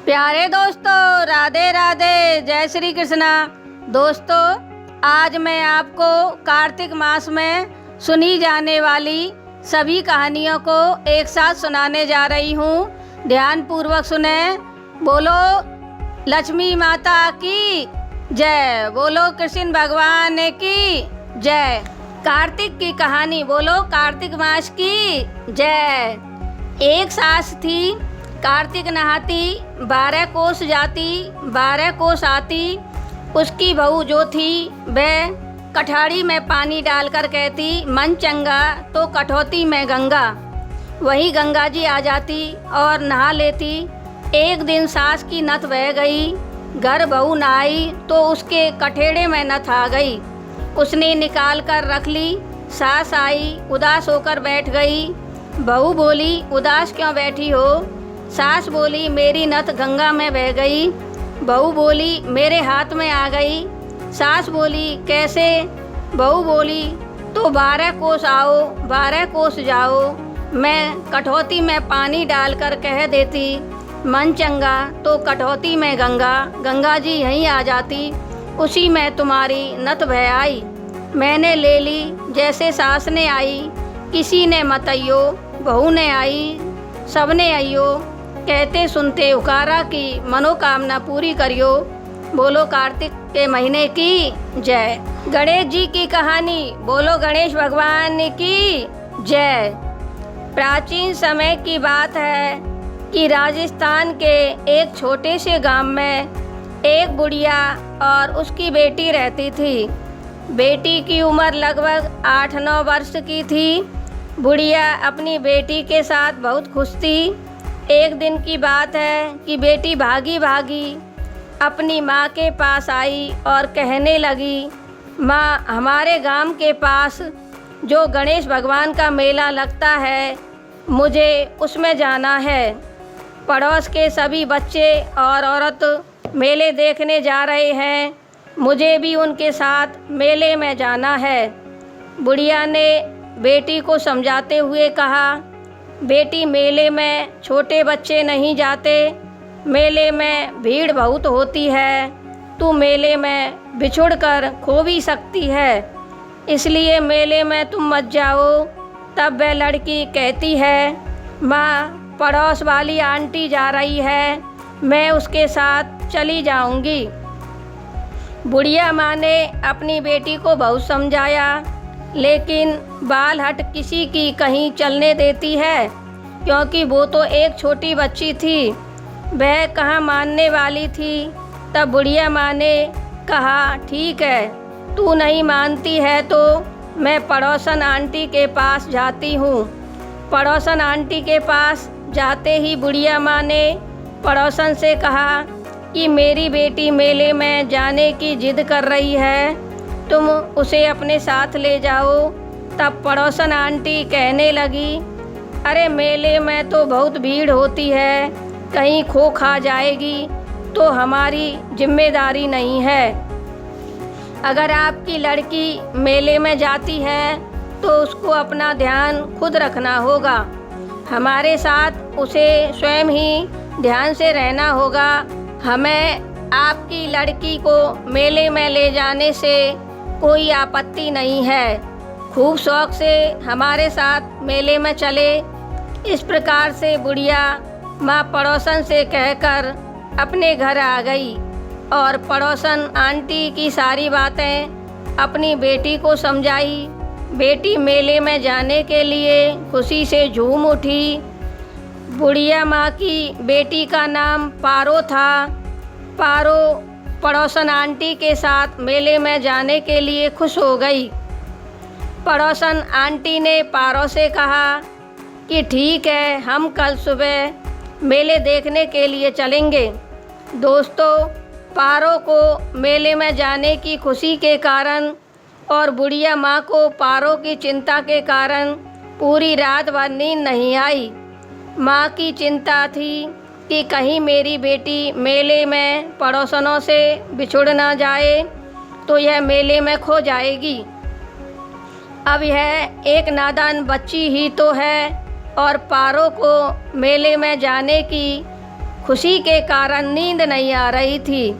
प्यारे दोस्तों, राधे राधे, जय श्री कृष्णा। दोस्तों, आज मैं आपको कार्तिक मास में सुनी जाने वाली सभी कहानियों को एक साथ सुनाने जा रही हूँ। ध्यान पूर्वक सुने। बोलो लक्ष्मी माता की जय, बोलो कृष्ण भगवान की जय। कार्तिक की कहानी, बोलो कार्तिक मास की जय। एक सास थी, कार्तिक नहाती, 12 कोस जाती, 12 कोस आती। उसकी बहू जो थी वह कठाड़ी में पानी डालकर कहती, मन चंगा तो कठौती में गंगा। वही गंगा जी आ जाती और नहा लेती। एक दिन सास की नथ बह गई, घर बहू नहाई तो उसके कठेड़े में नथ आ गई। उसने निकाल कर रख ली। सास आई, उदास होकर बैठ गई। बहू बोली, उदास क्यों बैठी हो? सास बोली, मेरी नथ गंगा में बह गई। बहू बोली, मेरे हाथ में आ गई। सास बोली, कैसे? बहू बोली, तो 12 कोस आओ, 12 कोस जाओ। मैं कठौती में पानी डालकर कह देती, मन चंगा तो कठौती में गंगा। गंगा जी यहीं आ जाती, उसी में तुम्हारी नथ बह आई। मैंने ले ली जैसे सास ने आई, किसी ने मत अइयो, बहू ने आई, सबने अइयो। कहते सुनते उकारा की मनोकामना पूरी करियो। बोलो कार्तिक के महीने की जय। गणेश जी की कहानी, बोलो गणेश भगवान की जय। प्राचीन समय की बात है कि राजस्थान के एक छोटे से गांव में एक बुढ़िया और उसकी बेटी रहती थी। बेटी की उम्र लगभग 8-9 वर्ष की थी। बुढ़िया अपनी बेटी के साथ बहुत खुश थी। एक दिन की बात है कि बेटी भागी भागी अपनी माँ के पास आई और कहने लगी, माँ, हमारे गांव के पास जो गणेश भगवान का मेला लगता है, मुझे उसमें जाना है। पड़ोस के सभी बच्चे और औरत मेले देखने जा रहे हैं, मुझे भी उनके साथ मेले में जाना है। बुढ़िया ने बेटी को समझाते हुए कहा, बेटी, मेले में छोटे बच्चे नहीं जाते, मेले में भीड़ बहुत होती है, तू मेले में बिछुड़ कर खो भी सकती है, इसलिए मेले में तुम मत जाओ। तब वह लड़की कहती है, माँ, पड़ोस वाली आंटी जा रही है, मैं उसके साथ चली जाऊंगी। बुढ़िया माँ ने अपनी बेटी को बहुत समझाया, लेकिन बाल हट किसी की कहीं चलने देती है, क्योंकि वो तो एक छोटी बच्ची थी, वह कहाँ मानने वाली थी। तब बुढ़िया माँ ने कहा, ठीक है, तू नहीं मानती है तो मैं पड़ोसन आंटी के पास जाती हूँ। पड़ोसन आंटी के पास जाते ही बुढ़िया माँ ने पड़ोसन से कहा कि मेरी बेटी मेले में जाने की जिद कर रही है, तुम उसे अपने साथ ले जाओ। तब पड़ोसन आंटी कहने लगी, अरे मेले में तो बहुत भीड़ होती है, कहीं खो खा जाएगी तो हमारी जिम्मेदारी नहीं है। अगर आपकी लड़की मेले में जाती है तो उसको अपना ध्यान खुद रखना होगा, हमारे साथ उसे स्वयं ही ध्यान से रहना होगा। हमें आपकी लड़की को मेले में ले जाने से कोई आपत्ति नहीं है, खूब शौक से हमारे साथ मेले में चले। इस प्रकार से बुढ़िया माँ पड़ोसन से कहकर अपने घर आ गई और पड़ोसन आंटी की सारी बातें अपनी बेटी को समझाई। बेटी मेले में जाने के लिए खुशी से झूम उठी। बुढ़िया माँ की बेटी का नाम पारो था। पारो पड़ोसन आंटी के साथ मेले में जाने के लिए खुश हो गई। पड़ोसन आंटी ने पारो से कहा कि ठीक है, हम कल सुबह मेले देखने के लिए चलेंगे। दोस्तों, पारो को मेले में जाने की खुशी के कारण और बुढ़िया माँ को पारो की चिंता के कारण पूरी रात भर नींद नहीं आई। माँ की चिंता थी कि कहीं मेरी बेटी मेले में पड़ोसनों से बिछुड़ ना जाए तो यह मेले में खो जाएगी। अब यह एक नादान बच्ची ही तो है और पारो को मेले में जाने की खुशी के कारण नींद नहीं आ रही थी।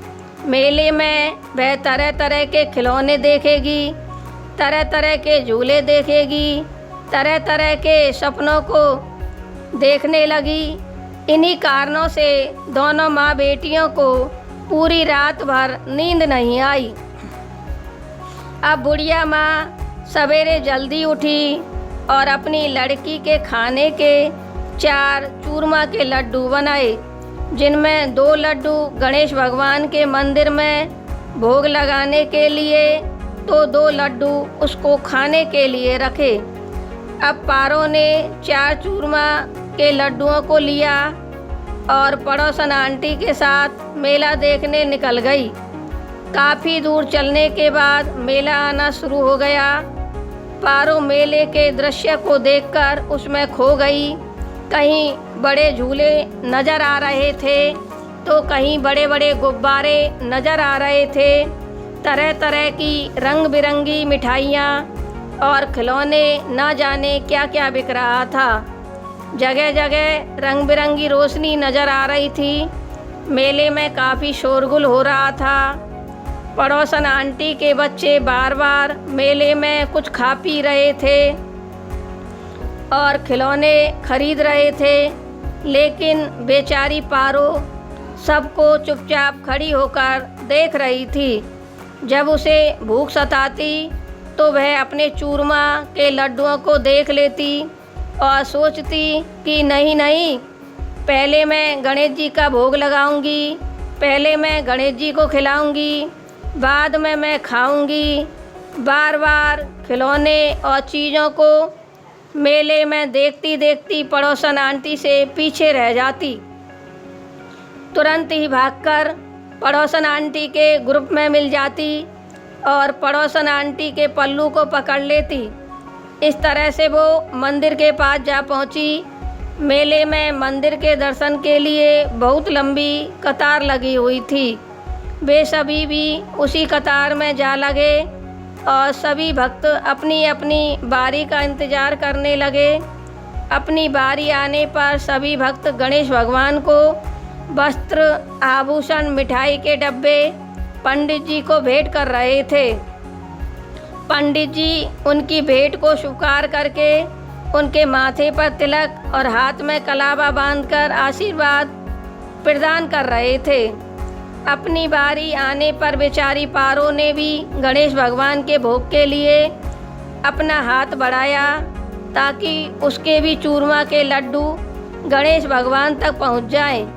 मेले में वह तरह तरह के खिलौने देखेगी, तरह तरह के झूले देखेगी, तरह तरह के सपनों को देखने लगी। इन्हीं कारणों से दोनों माँ बेटियों को पूरी रात भर नींद नहीं आई। अब बुढ़िया माँ सवेरे जल्दी उठी और अपनी लड़की के खाने के 4 चूरमा के लड्डू बनाए, जिनमें 2 लड्डू गणेश भगवान के मंदिर में भोग लगाने के लिए तो 2 लड्डू उसको खाने के लिए रखे। अब पारो ने 4 चूरमा के लड्डुओं को लिया और पड़ोसन आंटी के साथ मेला देखने निकल गई। काफ़ी दूर चलने के बाद मेला आना शुरू हो गया। पारो मेले के दृश्य को देखकर उसमें खो गई। कहीं बड़े झूले नज़र आ रहे थे तो कहीं बड़े बड़े गुब्बारे नज़र आ रहे थे। तरह तरह की रंग बिरंगी मिठाइयाँ और खिलौने ना जाने क्या क्या बिक रहा था। जगह जगह रंग बिरंगी रोशनी नज़र आ रही थी। मेले में काफ़ी शोरगुल हो रहा था। पड़ोसन आंटी के बच्चे बार बार मेले में कुछ खा पी रहे थे और खिलौने खरीद रहे थे, लेकिन बेचारी पारो सबको चुपचाप खड़ी होकर देख रही थी। जब उसे भूख सताती तो वह अपने चूरमा के लड्डुओं को देख लेती और सोचती कि नहीं नहीं, पहले मैं गणेश जी का भोग लगाऊंगी, पहले मैं गणेश जी को खिलाऊंगी, बाद में मैं खाऊंगी। बार बार खिलौने और चीज़ों को मेले में देखती देखती पड़ोसन आंटी से पीछे रह जाती। तुरंत ही भागकर पड़ोसन आंटी के ग्रुप में मिल जाती और पड़ोसन आंटी के पल्लू को पकड़ लेती। इस तरह से वो मंदिर के पास जा पहुंची। मेले में मंदिर के दर्शन के लिए बहुत लंबी कतार लगी हुई थी। वे सभी भी उसी कतार में जा लगे और सभी भक्त अपनी अपनी बारी का इंतज़ार करने लगे। अपनी बारी आने पर सभी भक्त गणेश भगवान को वस्त्र, आभूषण, मिठाई के डब्बे पंडित जी को भेंट कर रहे थे। पंडित जी उनकी भेंट को स्वीकार करके उनके माथे पर तिलक और हाथ में कलावा बांधकर आशीर्वाद प्रदान कर रहे थे। अपनी बारी आने पर बेचारी पारो ने भी गणेश भगवान के भोग के लिए अपना हाथ बढ़ाया ताकि उसके भी चूरमा के लड्डू गणेश भगवान तक पहुंच जाएं।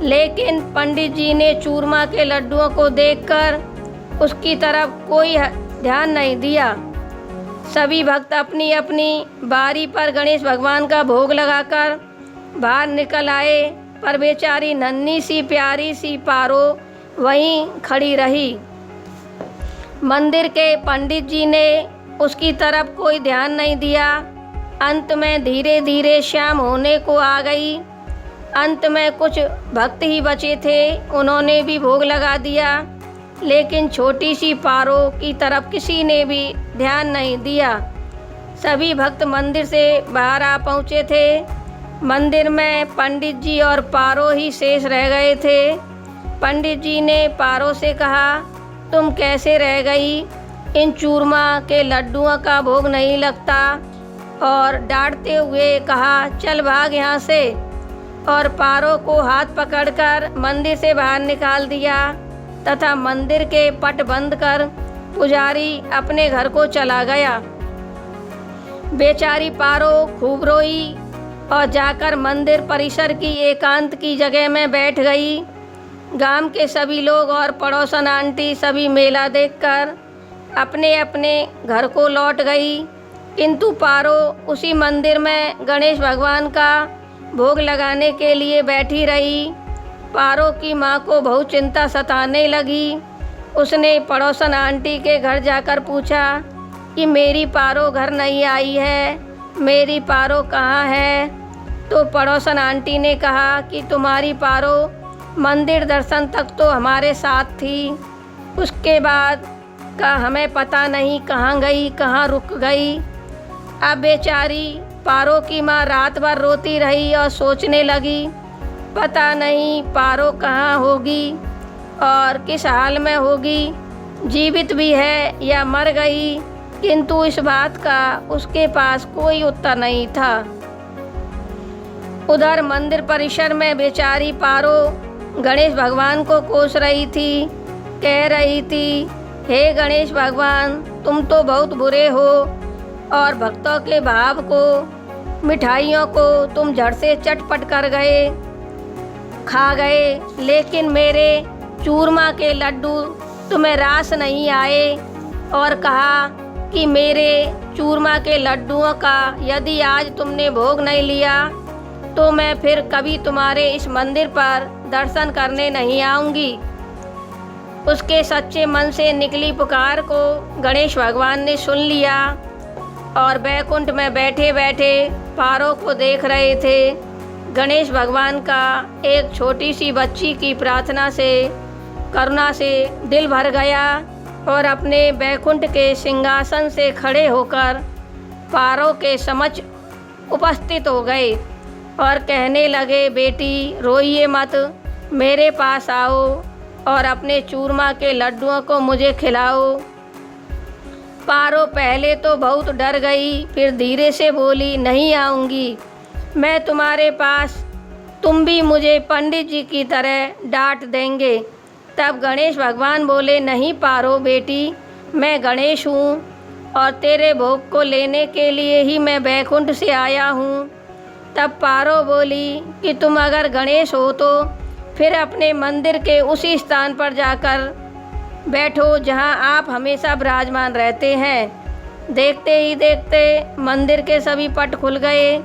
लेकिन पंडित जी ने चूरमा के लड्डुओं को देखकर उसकी तरफ कोई ध्यान नहीं दिया। सभी भक्त अपनी अपनी बारी पर गणेश भगवान का भोग लगाकर बाहर निकल आए, पर बेचारी नन्ही सी प्यारी सी पारो वहीं खड़ी रही। मंदिर के पंडित जी ने उसकी तरफ कोई ध्यान नहीं दिया। अंत में धीरे धीरे शाम होने को आ गई। अंत में कुछ भक्त ही बचे थे, उन्होंने भी भोग लगा दिया, लेकिन छोटी सी पारो की तरफ किसी ने भी ध्यान नहीं दिया। सभी भक्त मंदिर से बाहर आ पहुँचे थे। मंदिर में पंडित जी और पारो ही शेष रह गए थे। पंडित जी ने पारो से कहा, तुम कैसे रह गई? इन चूरमा के लड्डुओं का भोग नहीं लगता। और डांटते हुए कहा, चल भाग यहाँ से। और पारो को हाथ पकड़कर मंदिर से बाहर निकाल दिया तथा मंदिर के पट बंद कर पुजारी अपने घर को चला गया। बेचारी पारो खूब रोई और जाकर मंदिर परिसर की एकांत की जगह में बैठ गई। गांव के सभी लोग और पड़ोसन आंटी सभी मेला देखकर अपने अपने घर को लौट गई, किंतु पारो उसी मंदिर में गणेश भगवान का भोग लगाने के लिए बैठी रही। पारो की माँ को बहुत चिंता सताने लगी। उसने पड़ोसन आंटी के घर जाकर पूछा कि मेरी पारो घर नहीं आई है, मेरी पारो कहाँ है? तो पड़ोसन आंटी ने कहा कि तुम्हारी पारो मंदिर दर्शन तक तो हमारे साथ थी, उसके बाद का हमें पता नहीं कहाँ गई, कहाँ रुक गई। अब बेचारी पारो की माँ रात भर रोती रही और सोचने लगी। पता नहीं पारो कहाँ होगी और किस हाल में होगी, जीवित भी है या मर गई, किंतु इस बात का उसके पास कोई उत्तर नहीं था। उधर मंदिर परिसर में बेचारी पारो गणेश भगवान को कोस रही थी, कह रही थी, हे गणेश भगवान, तुम तो बहुत बुरे हो और भक्तों के भाव को, मिठाइयों को तुम झट से चटपट कर गए, खा गए, लेकिन मेरे चूरमा के लड्डू तुम्हें रास नहीं आए और कहा कि मेरे चूरमा के लड्डुओं का यदि आज तुमने भोग नहीं लिया तो मैं फिर कभी तुम्हारे इस मंदिर पर दर्शन करने नहीं आऊँगी। उसके सच्चे मन से निकली पुकार को गणेश भगवान ने सुन लिया और बैकुंठ में बैठे बैठे पारो को देख रहे थे। गणेश भगवान का एक छोटी सी बच्ची की प्रार्थना से, करुणा से दिल भर गया और अपने बैकुंठ के सिंहासन से खड़े होकर पारो के समक्ष उपस्थित हो गए और कहने लगे, बेटी रोइए मत, मेरे पास आओ और अपने चूरमा के लड्डुओं को मुझे खिलाओ। पारो पहले तो बहुत डर गई, फिर धीरे से बोली, नहीं आऊँगी मैं तुम्हारे पास, तुम भी मुझे पंडित जी की तरह डांट देंगे। तब गणेश भगवान बोले, नहीं पारो बेटी, मैं गणेश हूँ और तेरे भोग को लेने के लिए ही मैं बैकुंठ से आया हूँ। तब पारो बोली कि तुम अगर गणेश हो तो फिर अपने मंदिर के उसी स्थान पर जाकर बैठो जहाँ आप हमेशा विराजमान रहते हैं। देखते ही देखते मंदिर के सभी पट खुल गए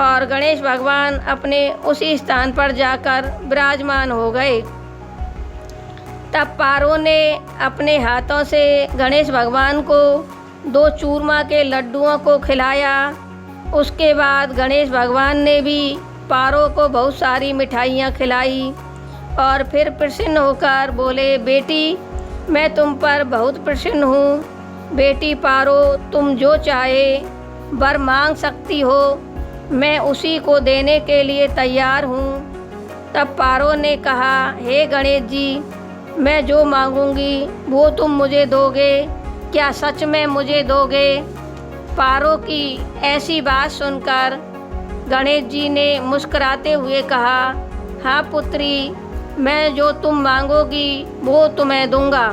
और गणेश भगवान अपने उसी स्थान पर जाकर विराजमान हो गए। तब पारो ने अपने हाथों से गणेश भगवान को 2 चूरमा के लड्डुओं को खिलाया। उसके बाद गणेश भगवान ने भी पारो को बहुत सारी मिठाइयाँ खिलाई और फिर प्रसन्न होकर बोले, बेटी मैं तुम पर बहुत प्रसन्न हूँ। बेटी पारो, तुम जो चाहे वर मांग सकती हो, मैं उसी को देने के लिए तैयार हूँ। तब पारो ने कहा, हे गणेश जी, मैं जो मांगूंगी वो तुम मुझे दोगे, क्या सच में मुझे दोगे? पारो की ऐसी बात सुनकर गणेश जी ने मुस्कुराते हुए कहा, हाँ पुत्री, मैं जो तुम मांगोगी वो तुम्हें दूंगा।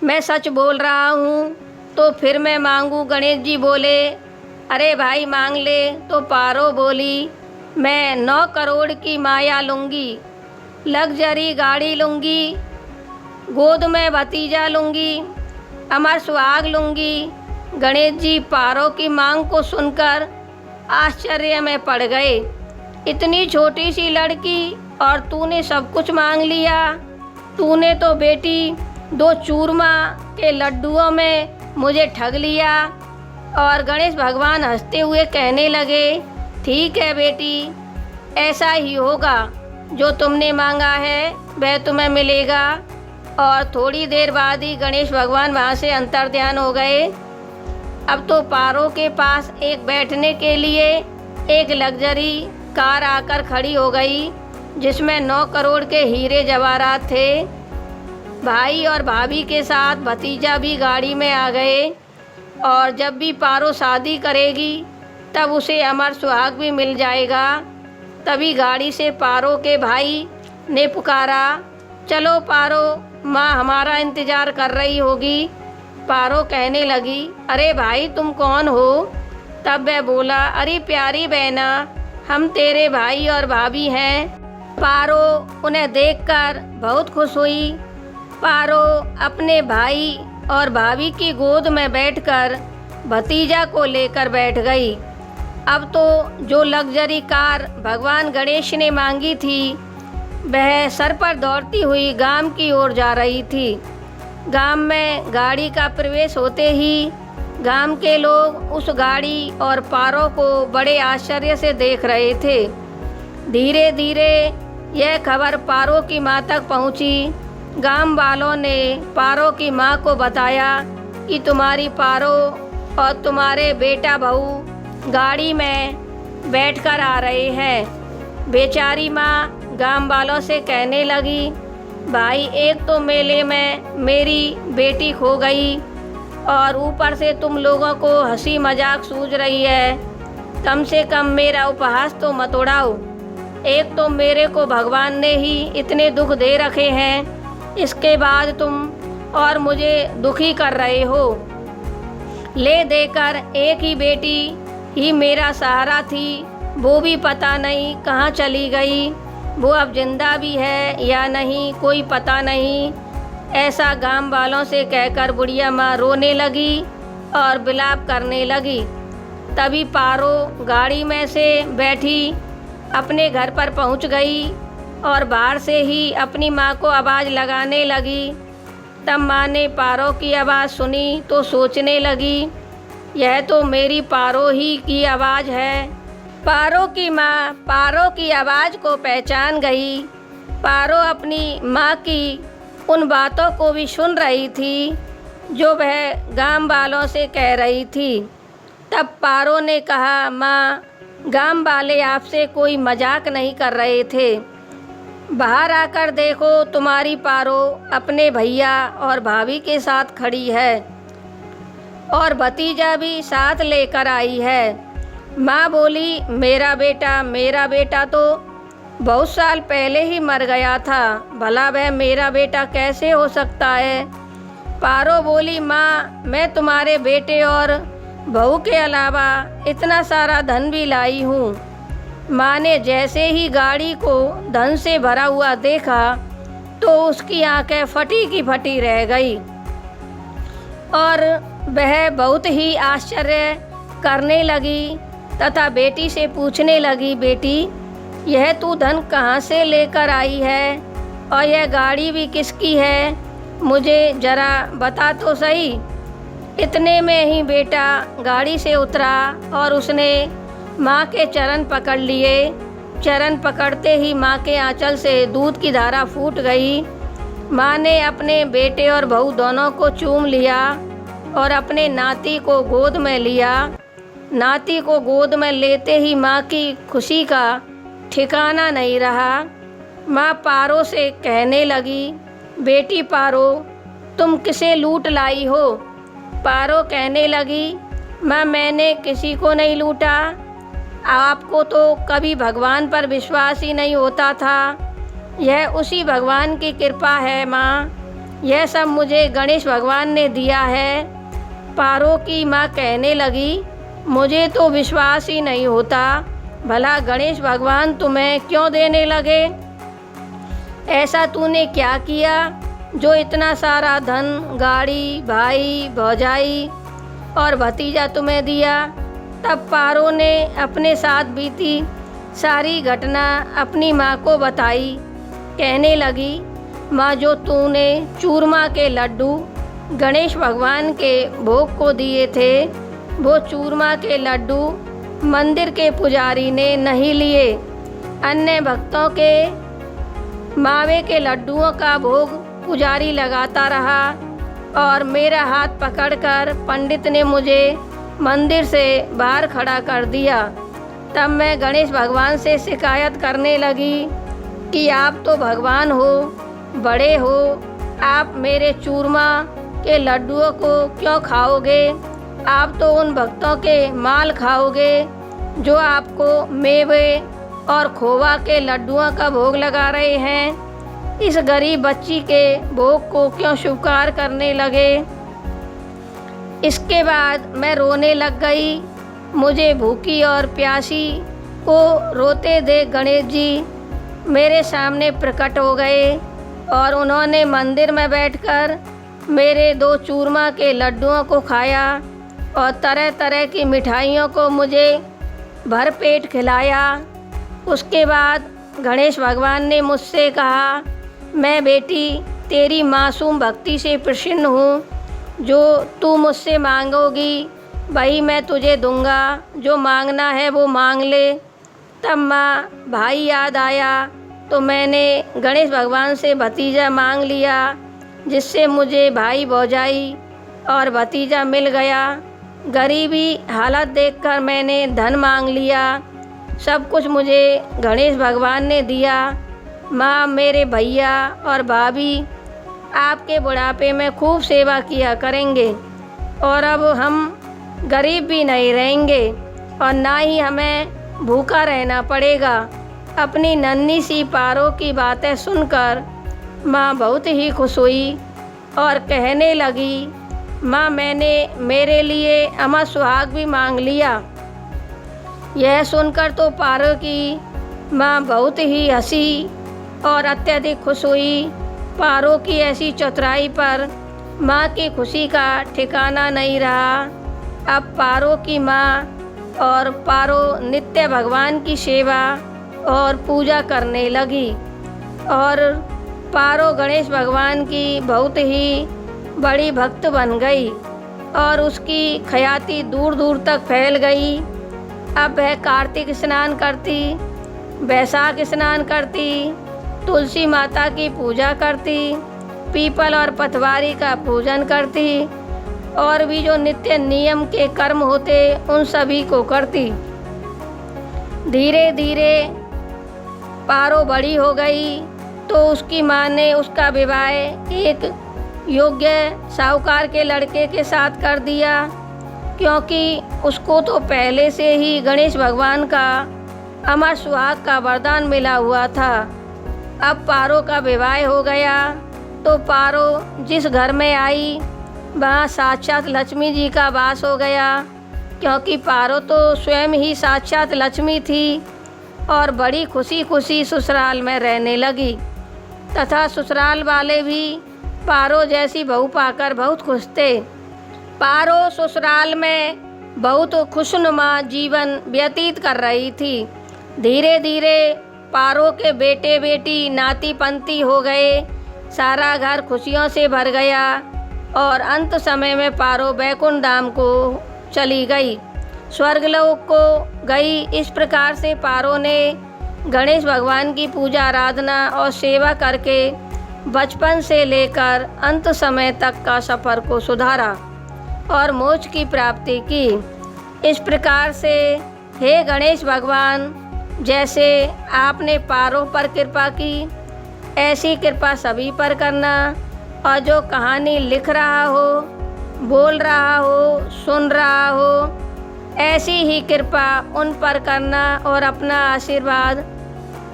मैं सच बोल रहा हूँ तो फिर मैं मांगू। गणेश जी बोले, अरे भाई मांग ले। तो पारो बोली, मैं 9 करोड़ की माया लूँगी, लग्जरी गाड़ी लूँगी, गोद में भतीजा लूँगी, अमर सुहाग लूँगी। गणेश जी पारो की मांग को सुनकर आश्चर्य में पड़ गए। इतनी छोटी सी लड़की और तूने सब कुछ मांग लिया। तूने तो बेटी 2 चूरमा के लड्डुओं में मुझे ठग लिया। और गणेश भगवान हंसते हुए कहने लगे, ठीक है बेटी, ऐसा ही होगा, जो तुमने मांगा है वह तुम्हें मिलेगा। और थोड़ी देर बाद ही गणेश भगवान वहाँ से अंतर्ध्यान हो गए। अब तो पारो के पास एक बैठने के लिए एक लग्जरी कार आकर खड़ी हो गई, जिसमें 9 करोड़ के हीरे जवाहरात थे। भाई और भाभी के साथ भतीजा भी गाड़ी में आ गए और जब भी पारो शादी करेगी तब उसे अमर सुहाग भी मिल जाएगा। तभी गाड़ी से पारो के भाई ने पुकारा, चलो पारो, माँ हमारा इंतज़ार कर रही होगी। पारो कहने लगी, अरे भाई तुम कौन हो? तब वह बोला, अरे प्यारी बहना, हम तेरे भाई और भाभी हैं। पारो उन्हें देखकर बहुत खुश हुई। पारो अपने भाई और भाभी की गोद में बैठकर भतीजा को लेकर बैठ गई। अब तो जो लग्जरी कार भगवान गणेश ने मांगी थी वह सर पर दौड़ती हुई गांव की ओर जा रही थी। गांव में गाड़ी का प्रवेश होते ही गांव के लोग उस गाड़ी और पारो को बड़े आश्चर्य से देख रहे थे। धीरे धीरे यह खबर पारो की माँ तक पहुंची। गांव वालों ने पारो की माँ को बताया कि तुम्हारी पारो और तुम्हारे बेटा बहू गाड़ी में बैठकर आ रहे हैं। बेचारी माँ गांव वालों से कहने लगी, भाई एक तो मेले में मेरी बेटी खो गई और ऊपर से तुम लोगों को हंसी मजाक सूझ रही है। कम से कम मेरा उपहास तो मत उड़ाओ। एक तो मेरे को भगवान ने ही इतने दुख दे रखे हैं, इसके बाद तुम और मुझे दुखी कर रहे हो। ले देकर एक ही बेटी ही मेरा सहारा थी, वो भी पता नहीं कहाँ चली गई। वो अब जिंदा भी है या नहीं कोई पता नहीं। ऐसा गांव वालों से कहकर बुढ़िया माँ रोने लगी और विलाप करने लगी। तभी पारो गाड़ी में से बैठी अपने घर पर पहुंच गई और बाहर से ही अपनी माँ को आवाज़ लगाने लगी। तब माँ ने पारो की आवाज़ सुनी तो सोचने लगी, यह तो मेरी पारो ही की आवाज़ है। पारो की माँ पारो की आवाज़ को पहचान गई। पारो अपनी माँ की उन बातों को भी सुन रही थी जो वह गांव वालों से कह रही थी। तब पारो ने कहा, माँ गांव वाले आपसे कोई मजाक नहीं कर रहे थे। बाहर आकर देखो, तुम्हारी पारो अपने भैया और भाभी के साथ खड़ी है और भतीजा भी साथ लेकर आई है। माँ बोली, मेरा बेटा तो बहुत साल पहले ही मर गया था, भला वह मेरा बेटा कैसे हो सकता है। पारो बोली, माँ मैं तुम्हारे बेटे और बहू के अलावा इतना सारा धन भी लाई हूँ। माँ ने जैसे ही गाड़ी को धन से भरा हुआ देखा तो उसकी आंखें फटी की फटी रह गई और वह बहुत ही आश्चर्य करने लगी तथा बेटी से पूछने लगी, बेटी यह तू धन कहाँ से लेकर आई है और यह गाड़ी भी किसकी है, मुझे ज़रा बता तो सही। इतने में ही बेटा गाड़ी से उतरा और उसने माँ के चरण पकड़ लिए। चरण पकड़ते ही माँ के आंचल से दूध की धारा फूट गई। माँ ने अपने बेटे और बहू दोनों को चूम लिया और अपने नाती को गोद में लिया। नाती को गोद में लेते ही माँ की खुशी का ठिकाना नहीं रहा। माँ पारो से कहने लगी, बेटी पारो तुम किसे लूट लाई हो। पारो कहने लगी, माँ मैंने किसी को नहीं लूटा, आपको तो कभी भगवान पर विश्वास ही नहीं होता था। यह उसी भगवान की कृपा है माँ, यह सब मुझे गणेश भगवान ने दिया है। पारो की माँ कहने लगी, मुझे तो विश्वास ही नहीं होता, भला गणेश भगवान तुम्हें क्यों देने लगे। ऐसा तूने क्या किया जो इतना सारा धन, गाड़ी, भाई, भौजाई और भतीजा तुम्हें दिया। तब पारो ने अपने साथ बीती सारी घटना अपनी माँ को बताई। कहने लगी, माँ जो तूने चूरमा के लड्डू गणेश भगवान के भोग को दिए थे, वो चूरमा के लड्डू मंदिर के पुजारी ने नहीं लिए। अन्य भक्तों के मावे के लड्डुओं का भोग पुजारी लगाता रहा और मेरा हाथ पकड़कर पंडित ने मुझे मंदिर से बाहर खड़ा कर दिया। तब मैं गणेश भगवान से शिकायत करने लगी कि आप तो भगवान हो, बड़े हो, आप मेरे चूरमा के लड्डुओं को क्यों खाओगे। आप तो उन भक्तों के माल खाओगे जो आपको मेवे और खोवा के लड्डुओं का भोग लगा रहे हैं। इस गरीब बच्ची के भोग को क्यों स्वीकार करने लगे। इसके बाद मैं रोने लग गई। मुझे भूखी और प्यासी को रोते देख गणेश जी मेरे सामने प्रकट हो गए और उन्होंने मंदिर में बैठकर मेरे 2 चूरमा के लड्डुओं को खाया और तरह तरह की मिठाइयों को मुझे भरपेट खिलाया। उसके बाद गणेश भगवान ने मुझसे कहा, मैं बेटी तेरी मासूम भक्ति से प्रसन्न हूँ, जो तू मुझसे मांगोगी वही मैं तुझे दूंगा, जो मांगना है वो मांग ले। तब माँ भाई याद आया तो मैंने गणेश भगवान से भतीजा मांग लिया, जिससे मुझे भाई भौजाई और भतीजा मिल गया। गरीबी हालत देखकर मैंने धन मांग लिया। सब कुछ मुझे गणेश भगवान ने दिया। माँ, मेरे भैया और भाभी आपके बुढ़ापे में खूब सेवा किया करेंगे और अब हम गरीब भी नहीं रहेंगे और ना ही हमें भूखा रहना पड़ेगा। अपनी नन्ही सी पारो की बातें सुनकर माँ बहुत ही खुश हुई और कहने लगी, माँ, मैंने मेरे लिए अमर सुहाग भी मांग लिया। यह सुनकर तो पारो की माँ बहुत ही हंसी और अत्यधिक खुश हुई। पारो की ऐसी चतुराई पर माँ की खुशी का ठिकाना नहीं रहा। अब पारो की माँ और पारो नित्य भगवान की सेवा और पूजा करने लगी और पारो गणेश भगवान की बहुत ही बड़ी भक्त बन गई और उसकी ख्याति दूर दूर तक फैल गई। अब वह कार्तिक स्नान करती, बैसाख स्नान करती, तुलसी माता की पूजा करती, पीपल और पतवारी का पूजन करती और भी जो नित्य नियम के कर्म होते उन सभी को करती। धीरे धीरे पारो बड़ी हो गई तो उसकी माँ ने उसका विवाह एक योग्य साहूकार के लड़के के साथ कर दिया, क्योंकि उसको तो पहले से ही गणेश भगवान का अमर सुहाग का वरदान मिला हुआ था। अब पारो का विवाह हो गया तो पारो जिस घर में आई वहाँ साक्षात लक्ष्मी जी का वास हो गया, क्योंकि पारो तो स्वयं ही साक्षात लक्ष्मी थी और बड़ी खुशी खुशी ससुराल में रहने लगी तथा ससुराल वाले भी पारो जैसी बहू पाकर बहुत खुश थे। पारो ससुराल में बहुत खुशनुमा जीवन व्यतीत कर रही थी। धीरे धीरे पारो के बेटे बेटी नाती पंती हो गए, सारा घर खुशियों से भर गया और अंत समय में पारो बैकुंठ धाम को चली गई, स्वर्गलोक को गई। इस प्रकार से पारो ने गणेश भगवान की पूजा आराधना और सेवा करके बचपन से लेकर अंत समय तक का सफ़र को सुधारा और मोक्ष की प्राप्ति की। इस प्रकार से हे गणेश भगवान, जैसे आपने पारो पर कृपा की, ऐसी कृपा सभी पर करना और जो कहानी लिख रहा हो, बोल रहा हो, सुन रहा हो, ऐसी ही कृपा उन पर करना और अपना आशीर्वाद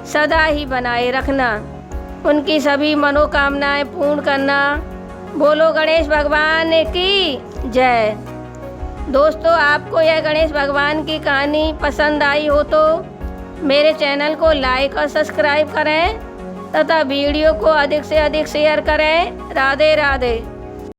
सदा ही बनाए रखना। उनकी सभी मनोकामनाएं पूर्ण करना। बोलो गणेश भगवान की जय। दोस्तों, आपको यह गणेश भगवान की कहानी पसंद आई हो तो मेरे चैनल को लाइक और सब्सक्राइब करें तथा वीडियो को अधिक से अधिक शेयर करें। राधे राधे।